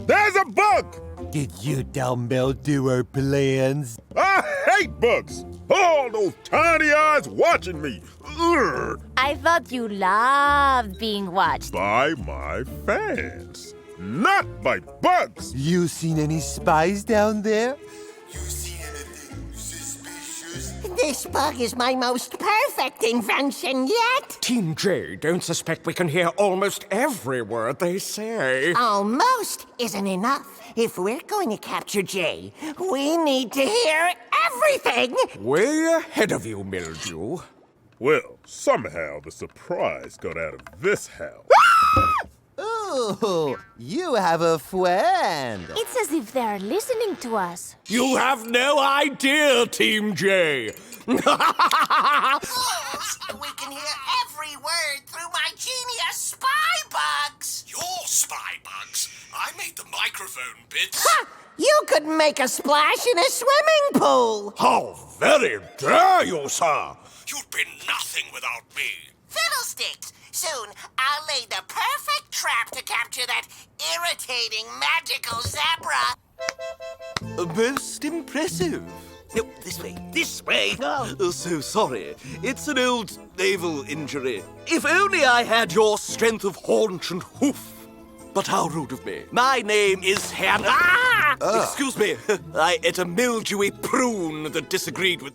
There's a bug! Did you dumbbell do our plans? I hate bugs! All those tiny eyes watching me! Ugh. I thought you loved being watched. By my fans, not by bugs! You seen any spies down there? You see anything suspicious? This bug is my most perfect invention yet. Team J don't suspect we can hear almost every word they say. Almost isn't enough. If we're going to capture Jay, we need to hear everything. Way ahead of you, Mildew. Well, somehow the surprise got out of this house. Ooh, you have a friend. It's as if they're listening to us. You have no idea, Team J. We can hear every word through my genius spy bugs. Your spy bugs. I made the microphone bits. Ha! You could make a splash in a swimming pool. How very dare you, sir! You'd be nothing without me. Fiddlesticks! Soon I'll lay the perfect trap to capture that irritating magical zebra. Most impressive. No, this way. This way. So sorry. It's an old naval injury. If only I had your strength of haunch and hoof. But how rude of me. My name is Hannah. Excuse me. I ate a mildewy prune that disagreed with